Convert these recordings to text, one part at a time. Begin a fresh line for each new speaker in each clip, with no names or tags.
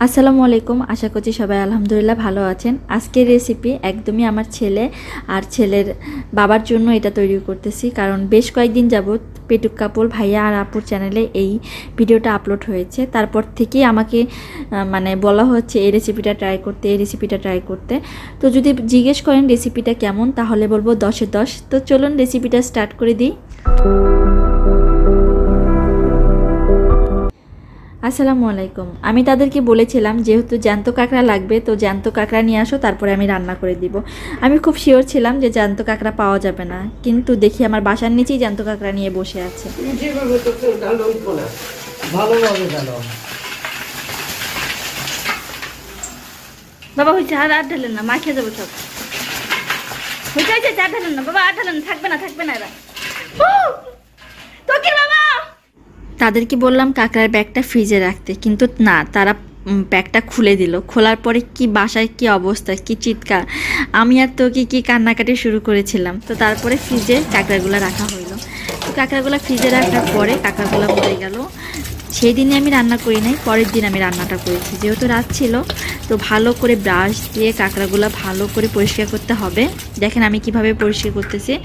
আসসালামু আলাইকুম। আশা করছি সবাই আলহামদুলিল্লাহ ভালো আছেন। আজকের রেসিপি একদমই আমার ছেলে আর ছেলের বাবার জন্য এটা তৈরি করতেছি, কারণ বেশ কয়েকদিন যাবত পেটুক কাপড় ভাইয়া আর আপুর চ্যানেলে এই ভিডিওটা আপলোড হয়েছে। তারপর থেকেই আমাকে বলা হচ্ছে এই রেসিপিটা ট্রাই করতে। তো যদি জিজ্ঞেস করেন রেসিপিটা কেমন, তাহলে বলবো 10-এ 10। তো চলুন রেসিপিটা স্টার্ট করে দিই। আসসালামু আলাইকুম। আমি তাদেরকে বলেছিলাম যেহেতু জ্যান্ত কাঁকড়া লাগবে, তো জ্যান্ত কাঁকড়া নিয়ে আসো, তারপরে আমি রান্না করে দিব। আমি খুব শিওর ছিলাম যে জ্যান্ত কাঁকড়া পাওয়া যাবে না, কিন্তু দেখি আমার বাসার নিচেই জ্যান্ত কাঁকড়া নিয়ে বসে আছে। বাবা হয়েছে, আর ঢালেন না, মা খেয়ে যাবো সব। হয়েছে, চা ঢালেন না বাবা, আর ঢালেন, থাকবে না এরা। তো কি বাবা, তাদেরকে বললাম কাঁকড়ার ব্যাগটা ফ্রিজে রাখতে, কিন্তু না, তারা ব্যাগটা খুলে দিল। খোলার পরে কি বাসায় কি অবস্থা, কি চিৎকার! আমি আর তোকে কি কান্নাকাটি শুরু করেছিলাম। তো তারপরে ফ্রিজে কাঁকড়াগুলো রাখা হইলো। তো কাঁকড়াগুলো ফ্রিজে রাখার পরে কাঁকড়াগুলো মরে গেল। সেই দিনে আমি রান্না করি নাই, পরের দিন আমি রান্নাটা করেছি। যেহেতু রাত ছিল, তো ভালো করে ব্রাশ দিয়ে কাঁকড়াগুলো ভালো করে পরিষ্কার করতে হবে। দেখেন আমি কিভাবে পরিষ্কার করতেছি।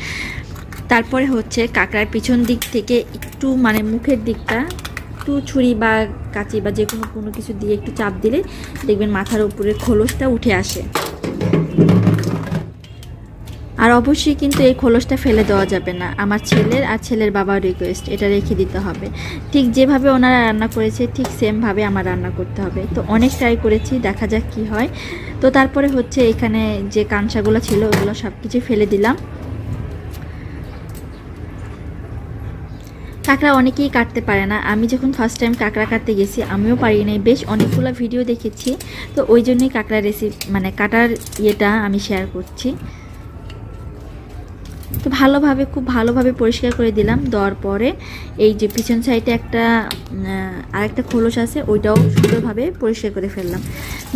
তারপরে হচ্ছে কাঁকড়ার পিছন দিক থেকে একটু মুখের দিকটা একটু ছুরি বা কাঁচি বা যে কোনো কিছু দিয়ে একটু চাপ দিলে দেখবেন মাথার উপরে খোলসটা উঠে আসে। আর অবশ্যই কিন্তু এই খোলসটা ফেলে দেওয়া যাবে না। আমার ছেলের আর ছেলের বাবার রিকোয়েস্ট, এটা রেখে দিতে হবে। ঠিক যেভাবে ওনারা রান্না করেছে ঠিক সেমভাবে আমার রান্না করতে হবে। তো অনেক ট্রাই করেছি, দেখা যাক কি হয়। তো তারপরে হচ্ছে এখানে যে কাঁসাগুলো ছিল ওগুলো সব কিছু ফেলে দিলাম। কাঁকড়া অনেকেই কাটতে পারে না। আমি যখন ফার্স্ট টাইম কাঁকড়া কাটতে গেছি আমিও পারি নাই। বেশ অনেকগুলো ভিডিও দেখেছি, তো ওই জন্যই কাঁকড়া রেসিপি কাটার ইয়েটা আমি শেয়ার করছি। তো খুব ভালোভাবে পরিষ্কার করে দিলাম। দেওয়ার পরে এই যে পিছন সাইডে আরেকটা খোলস আছে, ওইটাও সুন্দরভাবে পরিষ্কার করে ফেললাম।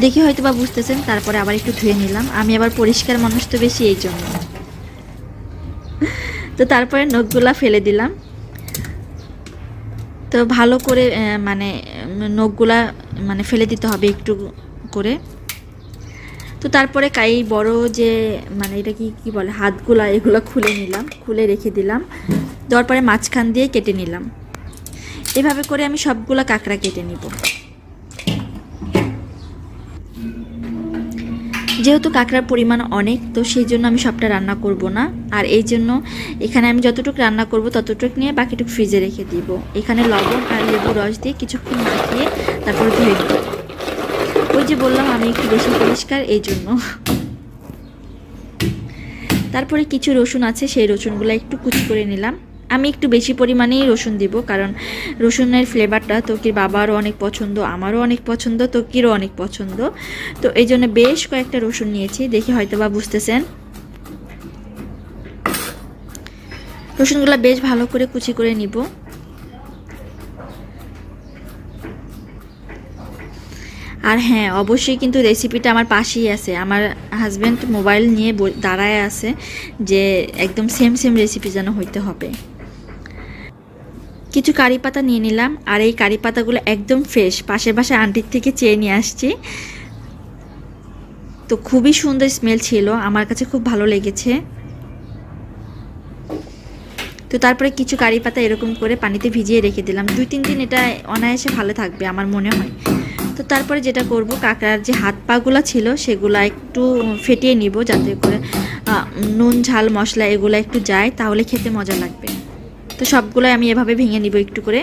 দেখে হয়তো বা বুঝতেছেন। তারপরে আবার একটু ধুয়ে নিলাম। আমি আবার পরিষ্কার মানুষ তো বেশি, এই জন্য। তো তারপরে নখগুলা ফেলে দিলাম। তো ভালো করে নখগুলা ফেলে দিতে হবে একটু করে। তো তারপরে বড় যে এটা কি বলে, হাতগুলা, এগুলো খুলে নিলাম, খুলে রেখে দিলাম। দেওয়ার পরে মাঝখান দিয়ে কেটে নিলাম। এভাবে করে আমি সবগুলা কাঁকড়া কেটে নিব। যেহেতু কাঁকড়ার পরিমাণ অনেক, তো সেই জন্য আমি সবটা রান্না করব না। আর এই জন্য এখানে আমি যতটুকু রান্না করব ততটুকু নিয়ে বাকিটুকু ফ্রিজে রেখে দিব। এখানে লবণ আর লেবু রস দিয়ে কিছুক্ষণ মাখিয়ে তারপরে ধুয়ে দিব। ওই যে বললাম আমি একটু বেশি পরিষ্কার, এই জন্য। তারপরে কিছু রসুন আছে, সেই রসুনগুলো একটু কুচি করে নিলাম। আমি একটু বেশি পরিমাণেই রসুন দিব, কারণ রসুনের ফ্লেভারটা তোকির বাবারও অনেক পছন্দ, আমারও অনেক পছন্দ, তোকিরও অনেক পছন্দ। তো এই জন্য বেশ কয়েকটা রসুন নিয়েছি, দেখে হয়তো বা বুঝতেছেন। রসুনগুলো বেশ ভালো করে কুচি করে নিব। আর হ্যাঁ, অবশ্যই কিন্তু রেসিপিটা আমার পাশেই আছে। আমার হাজব্যান্ড মোবাইল নিয়ে দাঁড়ায় আছে যে একদম সেম রেসিপি যেন হইতে হবে। কিছু কারি পাতা নিয়ে নিলাম। আর এই কারি পাতাগুলো একদম ফ্রেশ, পাশের বাসায় আন্টির থেকে চেয়ে নিয়ে আসছি। তো খুবই সুন্দর স্মেল ছিল, আমার কাছে খুব ভালো লেগেছে। তো তারপরে কিছু কারি পাতা এরকম করে পানিতে ভিজিয়ে রেখে দিলাম। 2-3 দিন এটা অনায়াসে ভালো থাকবে আমার মনে হয়। তো তারপরে যেটা করব, কাঁকড়ার যে হাত পাগুলো ছিল সেগুলো একটু ফেটিয়ে নিব, যাতে করে নুন ঝাল মশলা এগুলো একটু যায়, তাহলে খেতে মজা লাগবে। তো সবগুলো আমি এভাবে ভেঙে নিব একটু করে।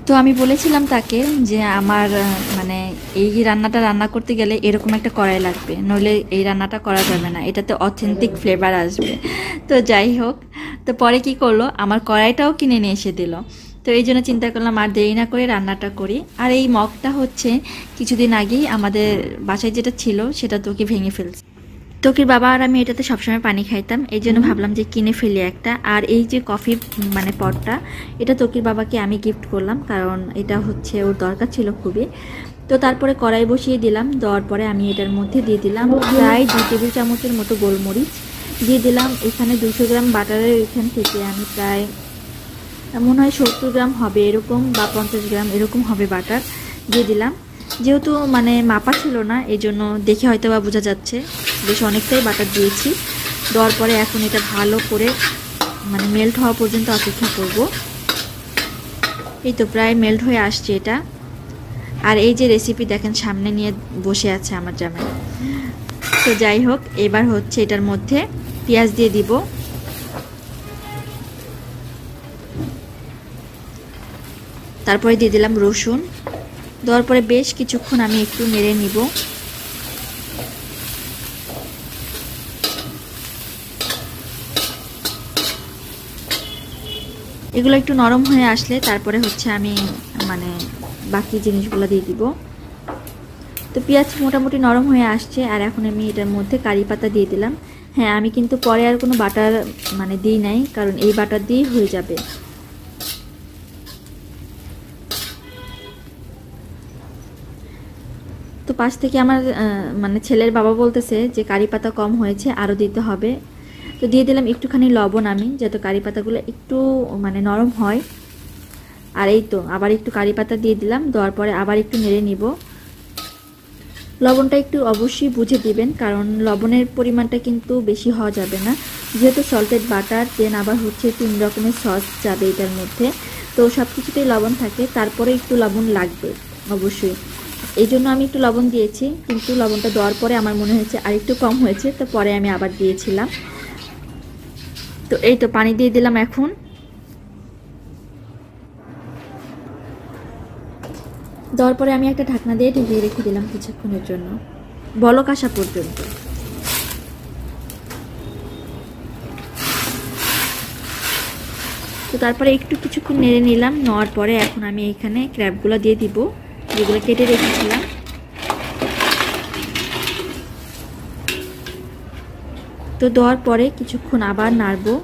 তো আমি বলেছিলাম তাকে যে আমার এই রান্নাটা রান্না করতে গেলে এরকম একটা কড়াই লাগবে, নইলে এই রান্নাটা করা যাবে না, এটাতে অথেন্টিক ফ্লেভার আসবে। তো যাই হোক, তো পরে কি করলো, আমার কড়াইটাও কিনে নিয়ে এসে দিল। তো এই জন্য চিন্তা করলাম আর দেরি না করে রান্নাটা করি। আর এই মগটা হচ্ছে কিছুদিন আগেই আমাদের বাসায় যেটা ছিল সেটা তোকে ভেঙে ফেলছে। তোকির বাবা আর আমি এটাতে সবসময় পানি খাইতাম, এই জন্য ভাবলাম যে কিনে ফেলি একটা। আর এই যে কফি পটটা, এটা তোকির বাবাকে আমি গিফট করলাম, কারণ এটা হচ্ছে ওর দরকার ছিল খুবই। তো তারপরে কড়াই বসিয়ে দিলাম। দেওয়ার পরে আমি এটার মধ্যে দিয়ে দিলাম প্রায় 2 টেবিল চামচের মতো গোলমরিচ দিয়ে দিলাম। এখানে 200 গ্রাম বাটারের এখান থেকে আমি প্রায় মনে হয় 70 গ্রাম হবে এরকম, বা 50 গ্রাম এরকম হবে বাটার। দিয়ে দিলাম। যেহেতু মানে মাপা ছিল না, এই জন্য দেখে হয়তো বা বোঝা যাচ্ছে বেশ অনেকটাই বাটার দিয়েছি। দেওয়ার পরে এখন এটা ভালো করে মানে মেল্ট হওয়া পর্যন্ত অপেক্ষা করব। এই তো প্রায় মেল্ট হয়ে আসছে এটা। আর এই যে রেসিপি দেখেন সামনে নিয়ে বসে আছে আমার জামাই। তো যাই হোক, এবার হচ্ছে এটার মধ্যে পেঁয়াজ দিয়ে দিব। তারপরে দিয়ে দিলাম রসুন। দেওয়ার পরে বেশ কিছুক্ষণ আমি একটু নেড়ে নিব। এগুলো একটু নরম হয়ে আসলে তারপরে হচ্ছে আমি মানে বাকি জিনিসগুলো দিয়ে দিব। তো পেঁয়াজ মোটামুটি নরম হয়ে আসছে, আর এখন আমি এটার মধ্যে কারি পাতা দিয়ে দিলাম। হ্যাঁ, আমি কিন্তু পরে আর কোনো বাটার মানে দিই নাই, কারণ এই বাটার দিয়েই হয়ে যাবে। তো পাশ থেকে আমার মানে ছেলের বাবা বলতেছে যে কারি পাতা কম হয়েছে, আরও দিতে হবে। তো দিয়ে দিলাম একটুখানি লবণ আমি, যাতে কারি পাতাগুলো একটু মানে নরম হয়। আর এই তো আবার একটু কারি পাতা দিয়ে দিলাম। দেওয়ার পরে আবার একটু নেড়ে নিব। লবণটা একটু অবশ্যই বুঝে দিবেন, কারণ লবণের পরিমাণটা কিন্তু বেশি হওয়া যাবে না, যেহেতু সল্টেড বাটার, দেন আবার হচ্ছে 3 রকমের সস যাবে এটার মধ্যে। তো সব কিছুতেই লবণ থাকে, তারপরে একটু লবণ লাগবে অবশ্যই। এই জন্য আমি একটু লবণ দিয়েছি, কিন্তু লবণটা দেওয়ার পরে আমার মনে হয়েছে আর একটু কম হয়েছে, তো পরে আমি আবার দিয়েছিলাম। তো এই তো পানি দিয়ে দিলাম এখন। দেওয়ার পরে আমি একটা ঢাকনা দিয়ে ঢেকে রেখে দিলাম কিছুক্ষণের জন্য, বলক আসা পর্যন্ত। তো তারপরে একটু কিছুক্ষণ নেড়ে নিলাম। নেওয়ার পরে এখন আমি এখানে ক্র্যাবগুলো দিয়ে দিব, যেগুলো কেটে রেখেছিলাম। তো দেওয়ার পরে কিছুক্ষণ আবার নাড়বো।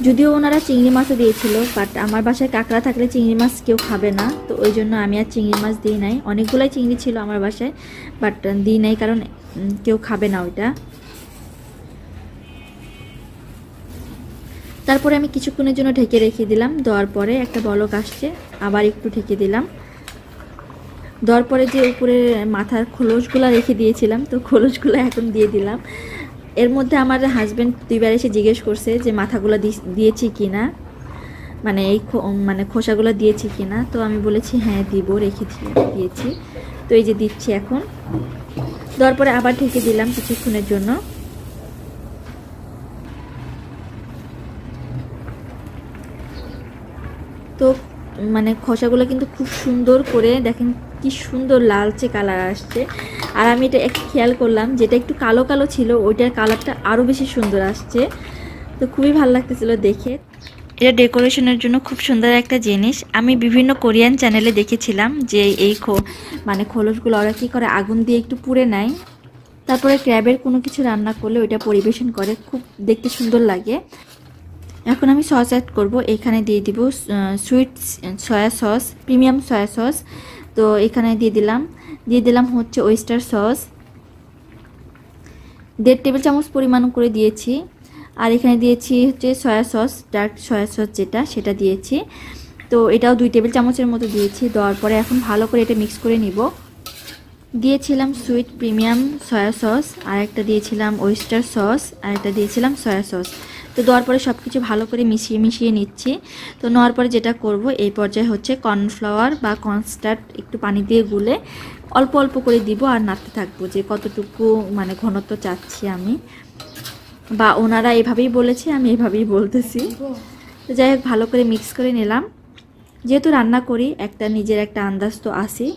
যদিও ওনারা চিংড়ি মাছও দিয়েছিল, বাট আমার বাসায় কাঁকড়া থাকলে চিংড়ি মাছ কেউ খাবে না, তো ওই জন্য আমি আর চিংড়ি মাছ দিই নাই। অনেকগুলাই চিংড়ি ছিল আমার বাসায়, বাট দিই নাই, কারণ কেউ খাবে না ওইটা। তারপরে আমি কিছুক্ষণের জন্য ঢেকে রেখে দিলাম। দেওয়ার পরে একটা বলক আসছে, আবার একটু ঢেকে দিলাম। দেওয়ার পরে যে উপরে মাথার খোলসগুলো রেখে দিয়েছিলাম, তো খোলসগুলো এখন দিয়ে দিলাম। এর মধ্যে আমার হাজব্যান্ড 2বার এসে জিজ্ঞেস করছে যে মাথাগুলো দিয়েছি কি না, মানে এই মানে খোসাগুলো দিয়েছি কি না। তো আমি বলেছি হ্যাঁ দিব, দিয়েছি। তো এই যে দিচ্ছি এখন। দেওয়ার পরে আবার ঢেকে দিলাম কিছুক্ষণের জন্য। তো মানে খোসাগুলো কিন্তু খুব সুন্দর করে দেখেন কি সুন্দর লালচে কালার আসছে। আর আমি এটা একটু খেয়াল করলাম, যেটা একটু কালো কালো ছিল ওইটার কালারটা আরও বেশি সুন্দর আসছে। তো খুবই ভালো লাগতেছিল দেখে। এটা ডেকোরেশনের জন্য খুব সুন্দর একটা জিনিস। আমি বিভিন্ন কোরিয়ান চ্যানেলে দেখেছিলাম যে এই মানে খোলসগুলো ওরা কী করে, আগুন দিয়ে একটু পুড়ে নেয়, তারপরে ক্র্যাবের কোনো কিছু রান্না করলে ওইটা পরিবেশন করে, খুব দেখতে সুন্দর লাগে। এখন আমি সস অ্যাড করব। এখানে দিয়ে দিব sweet soya sauce, premium soya sauce. তো এখানে দিয়ে দিলাম হচ্ছে ওয়েস্টার সস, 1.5 টেবিল চামচ পরিমাণ করে দিয়েছি। আর এখানে দিয়েছি হচ্ছে soya sauce, dark soya sauce যেটা, সেটা দিয়েছি। তো এটাও 2 টেবিল চামচের মতো দিয়েছি। দেওয়ার পরে এখন ভালো করে এটা মিক্স করে নিব। দিয়েছিলাম সুইট প্রিমিয়াম সয়া সস, আর একটা দিয়েছিলাম ওয়েস্টার সস, আর একটা দিয়েছিলাম সয়া সস। তো দেওয়ার পরে সব কিছু ভালো করে মিশিয়ে নিচ্ছি। তো নেওয়ার পরে যেটা করব, এই পর্যায়ে হচ্ছে কর্নফ্লাওয়ার বা কর্নস্টার্চ একটু পানি দিয়ে গুলে অল্প অল্প করে দিব, আর নাড়তে থাকবো যে কতটুকু মানে ঘনত্ব চাচ্ছি আমি, বা ওনারা এভাবেই বলেছে, আমি এভাবেই বলতেছি। তো যাই হোক, ভালো করে মিক্স করে নিলাম। যেহেতু রান্না করি, নিজের একটা আন্দাজ তো আসি।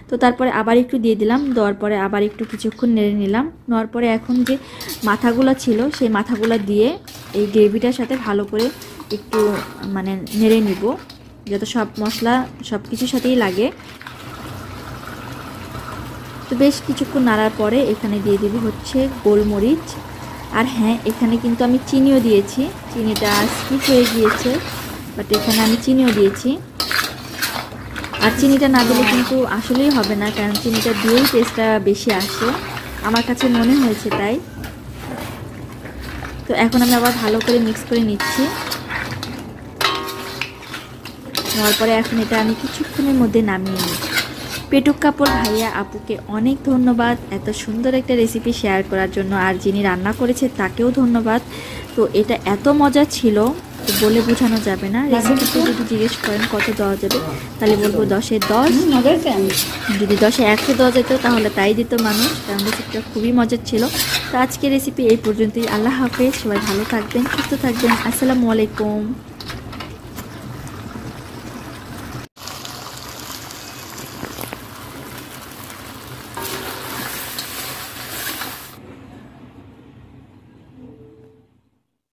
তো তারপরে আবার একটু দিয়ে দিলাম। দেওয়ার পরে আবার একটু কিছুক্ষণ নেড়ে নিলাম। নেওয়ার পরে এখন যে মাথাগুলো ছিল, সেই মাথাগুলো দিয়ে এই গ্রেভিটার সাথে ভালো করে একটু মানে নেড়ে নিব, যাতে সব মশলা সব কিছুর সাথেই লাগে। তো বেশ কিছুক্ষণ নাড়ার পরে এখানে দিয়ে দিব হচ্ছে গোলমরিচ। আর হ্যাঁ, এখানে কিন্তু আমি চিনিও দিয়েছি, চিনিটা স্কিপ হয়ে গিয়েছে, বাট এখানে আমি চিনিও দিয়েছি। আর চিনিটা না দিলে কিন্তু আসলেই হবে না, কারণ চিনিটা দিয়েই টেস্টটা বেশি আসে, আমার কাছে মনে হয়েছে তাই। তো এখন আমি আবার ভালো করে মিক্স করে নিচ্ছি। নেওয়ার পরে এখন এটা আমি কিছুক্ষণের মধ্যে নামিয়ে নিই। পেটুক কাপড় ভাইয়া আপুকে অনেক ধন্যবাদ এত সুন্দর একটা রেসিপি শেয়ার করার জন্য, আর যিনি রান্না করেছে তাকেও ধন্যবাদ। তো এটা এত মজা ছিল বলে বোঝানো যাবে না। রেসিপিতে যদি জিজ্ঞেস করেন কত দেওয়া যাবে তাহলে বলবো 10-এ 10, যদি 10-এ 100 দেওয়া যেত তাহলে তাই দিত মানুষ, কারণ রেসিপিটা খুবই মজার ছিল। তো আজকে রেসিপি এই পর্যন্তই। আল্লাহ হাফেজ, সবাই ভালো থাকবেন, সুস্থ থাকবেন। আসসালামু আলাইকুম।